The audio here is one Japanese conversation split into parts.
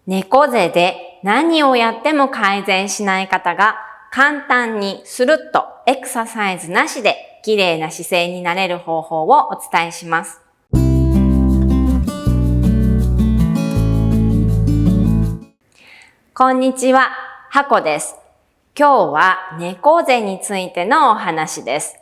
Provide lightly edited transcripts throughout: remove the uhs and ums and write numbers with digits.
猫背で何をやっても改善しない方が簡単にスルッとエクササイズなしで綺麗な姿勢になれる方法をお伝えします。こんにちは、はこです。今日は猫背についてのお話です。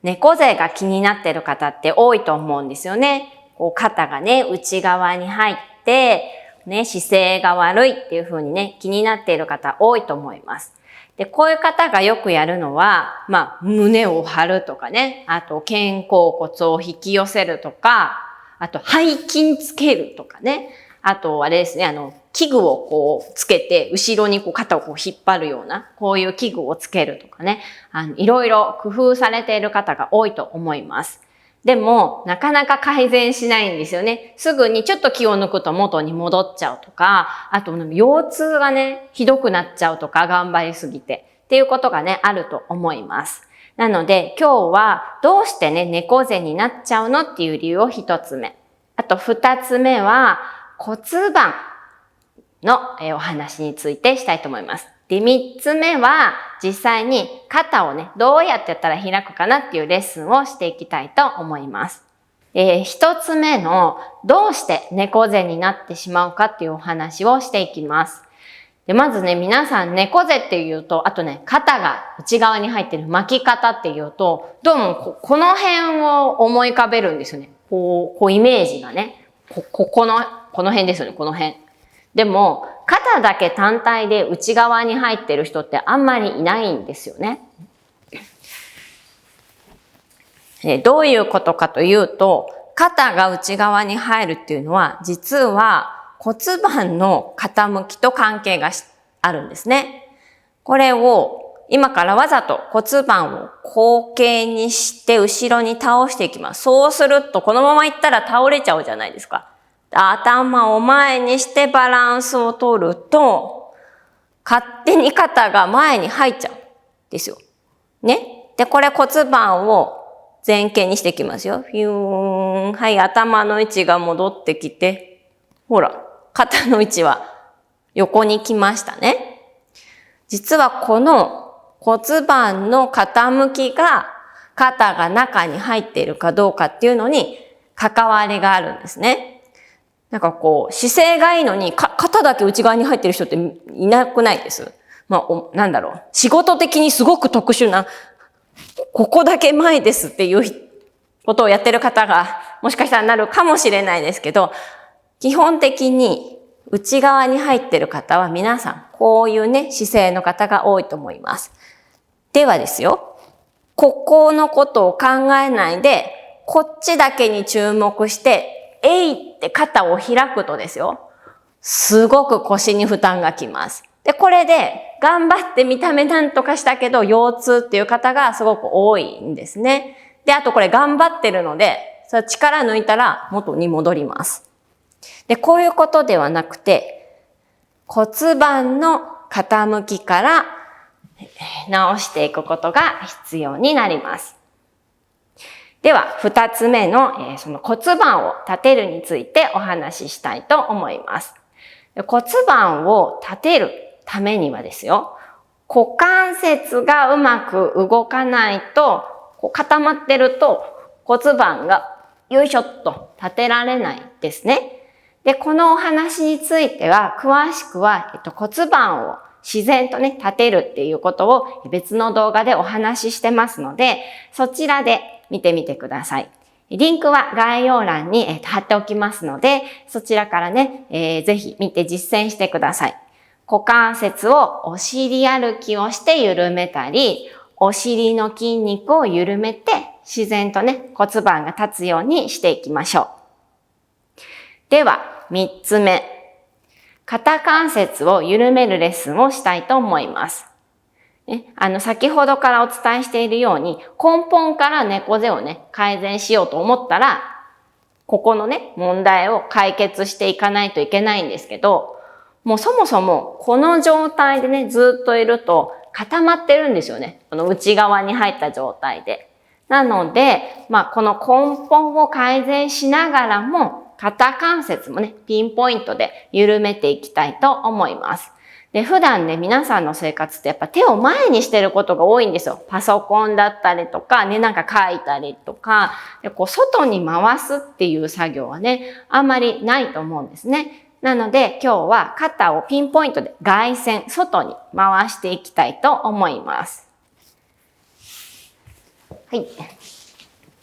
猫背が気になっている方って多いと思うんですよね。肩がね、内側に入って、姿勢が悪いっていう風にね、気になっている方多いと思います。で、こういう方がよくやるのは、胸を張るとかね、あと肩甲骨を引き寄せるとか、あと背筋つけるとかね、あとあれですね、器具をつけて、後ろに肩を引っ張るような、こういう器具をつけるとかね、いろいろ工夫されている方が多いと思います。でも、なかなか改善しないんですよね。すぐにちょっと気を抜くと元に戻っちゃうとか、あと腰痛がね、ひどくなっちゃうとか、頑張りすぎてっていうことがね、あると思います。なので、今日はどうしてね、猫背になっちゃうのっていう理由を一つ目。あと二つ目は、骨盤のお話についてしたいと思います。で、三つ目は実際に肩をね、どうやってやったら開くかなっていうレッスンをしていきたいと思います。一つ目のどうして猫背になってしまうかっていうお話をしていきます。で、まずね、皆さん猫背っていうと、あとね、肩が内側に入ってる巻き方っていうと、どうもこの辺を思い浮かべるんですよね。こうイメージがね、この辺ですよね、この辺。でも、肩だけ単体で内側に入ってる人ってあんまりいないんですよね。どういうことかというと、肩が内側に入るっていうのは、実は骨盤の傾きと関係があるんですね。これを今からわざと骨盤を後傾にして後ろに倒していきます。そうすると、このままいったら倒れちゃうじゃないですか。頭を前にしてバランスを取ると、勝手に肩が前に入っちゃうんですよ。ね。で、これ骨盤を前傾にしていきますよ。フィューン。はい、頭の位置が戻ってきて、ほら、肩の位置は横に来ましたね。実はこの骨盤の傾きが肩が中に入っているかどうかっていうのに関わりがあるんですね。姿勢がいいのに、肩だけ内側に入ってる人っていなくないです。仕事的にすごく特殊な、ここだけ前ですっていうことをやってる方が、もしかしたらなるかもしれないですけど、基本的に内側に入ってる方は皆さん、こういうね、姿勢の方が多いと思います。ではですよ、ここのことを考えないで、こっちだけに注目して、えいって肩を開くとですよ、すごく腰に負担がきます。で、これで頑張って見た目なんとかしたけど、腰痛っていう方がすごく多いんですね。で、あとこれ頑張ってるので、それ力抜いたら元に戻ります。で、こういうことではなくて、骨盤の傾きから直していくことが必要になります。では、二つ目の、その骨盤を立てるについてお話ししたいと思います。骨盤を立てるためにはですよ、股関節がうまく動かないと、固まってると骨盤がよいしょっと立てられないですね。で、このお話については、詳しくは、骨盤を自然とね、立てるっていうことを別の動画でお話ししてますので、そちらで見てみてください。リンクは概要欄に貼っておきますので、そちらからね、ぜひ見て実践してください。股関節をお尻歩きをして緩めたり、お尻の筋肉を緩めて自然とね、骨盤が立つようにしていきましょう。では、三つ目。肩関節を緩めるレッスンをしたいと思います。先ほどからお伝えしているように、根本から猫背をね、改善しようと思ったら、ここのね、問題を解決していかないといけないんですけど、もうそもそもこの状態でね、ずっといると固まってるんですよね。この内側に入った状態で。なので、この根本を改善しながらも、肩関節もね、ピンポイントで緩めていきたいと思います。で、普段ね、皆さんの生活ってやっぱ手を前にしてることが多いんですよ。パソコンだったりとか、ね、なんか書いたりとか、でこう外に回すっていう作業はね、あんまりないと思うんですね。なので今日は肩をピンポイントで外旋、外に回していきたいと思います。はい。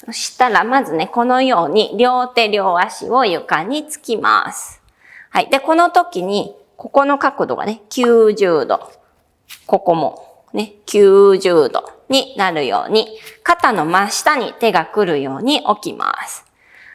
そしたらまずね、このように両手両足を床につきます。はい。で、この時に、ここの角度がね、90度。ここもね、90度になるように、肩の真下に手が来るように置きます。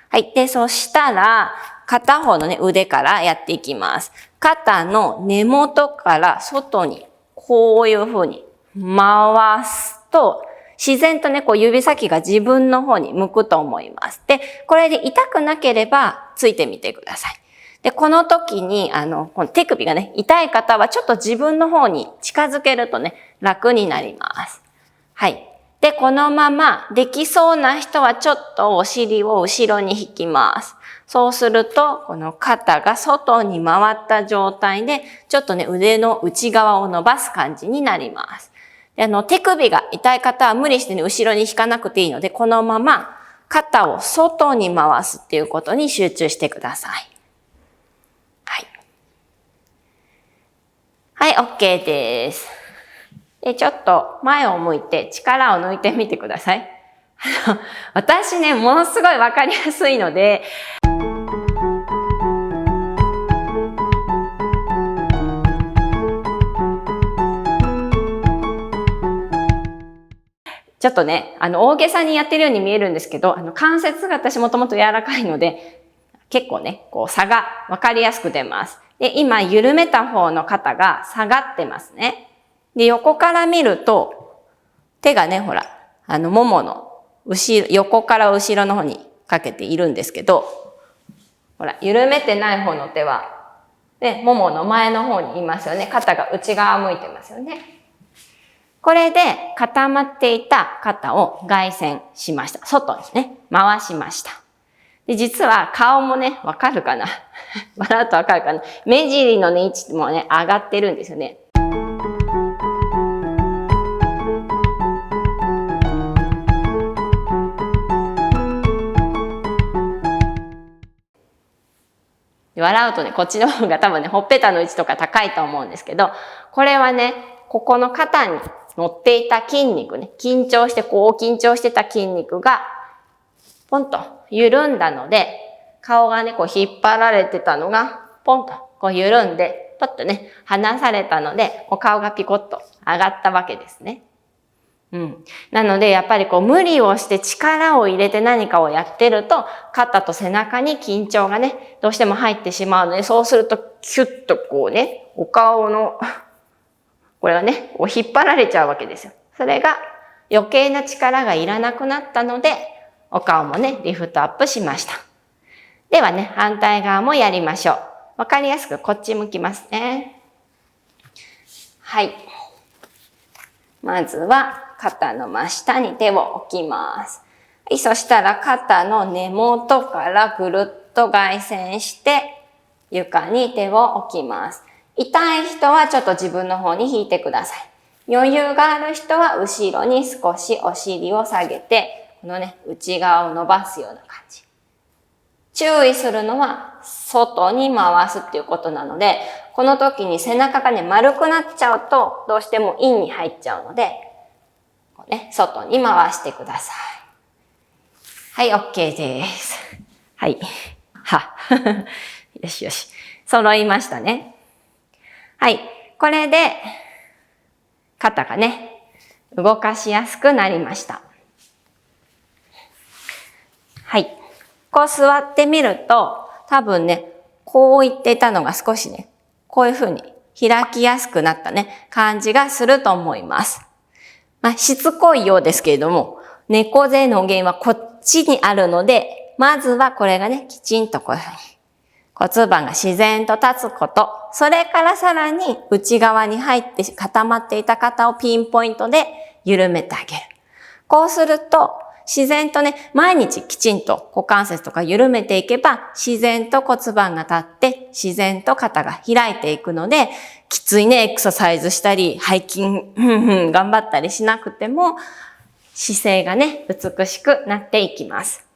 はい。で、そしたら、片方のね、腕からやっていきます。肩の根元から外に、こういう風に回すと、自然とね、こう指先が自分の方に向くと思います。で、これで痛くなければついてみてください。で、この時に、この手首がね、痛い方はちょっと自分の方に近づけるとね、楽になります。はい。で、このままできそうな人はちょっとお尻を後ろに引きます。そうすると、この肩が外に回った状態で、ちょっとね、腕の内側を伸ばす感じになります。で、手首が痛い方は無理してね、後ろに引かなくていいので、このまま肩を外に回すっていうことに集中してください。はい。はい、OK です。で、ちょっと前を向いて力を抜いてみてください。私ね、ものすごいわかりやすいので、ちょっとね、大げさにやってるように見えるんですけど、関節が私もともと柔らかいので、結構ね、こう差がわかりやすく出ます。で、今、緩めた方の肩が下がってますね。で、横から見ると、手がね、ほら、ももの横から後ろの方にかけているんですけど、ほら、緩めてない方の手は、ね、ももの前の方にいますよね。肩が内側向いてますよね。これで固まっていた肩を外旋しました。外にね、回しました。で、実は顔もね、わかるかな笑うとわかるかな、目尻のね、位置もね、上がってるんですよね。笑うとね、こっちの方が多分ね、ほっぺたの位置とか高いと思うんですけど、これはね、ここの肩に乗っていた筋肉ね、緊張してた筋肉が、ポンと緩んだので、顔がね、こう引っ張られてたのが、ポンとこう緩んで、パッとね、離されたので、こう顔がピコッと上がったわけですね。なので、やっぱりこう無理をして力を入れて何かをやってると、肩と背中に緊張がね、どうしても入ってしまうので、そうするとキュッとこうね、お顔の、これはね、こう引っ張られちゃうわけですよ。それが余計な力がいらなくなったので、お顔もね、リフトアップしました。ではね、反対側もやりましょう。わかりやすくこっち向きますね。はい。まずは肩の真下に手を置きます。はい、そしたら肩の根元からぐるっと外旋して床に手を置きます。痛い人はちょっと自分の方に引いてください。余裕がある人は後ろに少しお尻を下げて、このね、内側を伸ばすような感じ。注意するのは外に回すっていうことなので、この時に背中がね、丸くなっちゃうとどうしてもインに入っちゃうので、こうね、外に回してください。はい、OK です。はい。よしよし。揃いましたね。はい。これで、肩がね、動かしやすくなりました。はい。こう座ってみると、多分ね、こう言っていたのが少しね、こういう風に開きやすくなったね、感じがすると思います。しつこいようですけれども、猫背の原因はこっちにあるので、まずはこれがね、きちんとこういう風に骨盤が自然と立つこと、それからさらに内側に入って固まっていた肩をピンポイントで緩めてあげる。こうすると、自然とね、毎日きちんと股関節とか緩めていけば、自然と骨盤が立って、自然と肩が開いていくので、きついね、エクササイズしたり、背筋、頑張ったりしなくても、姿勢がね、美しくなっていきます。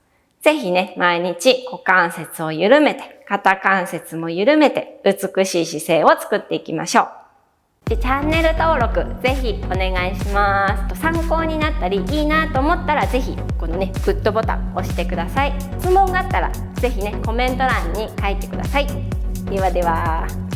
ぜひね、毎日股関節を緩めて、肩関節も緩めて、美しい姿勢を作っていきましょう。で、チャンネル登録ぜひお願いします。参考になったりいいなと思ったらぜひこのねグッドボタン押してください。質問があったらぜひねコメント欄に書いてください。ではでは。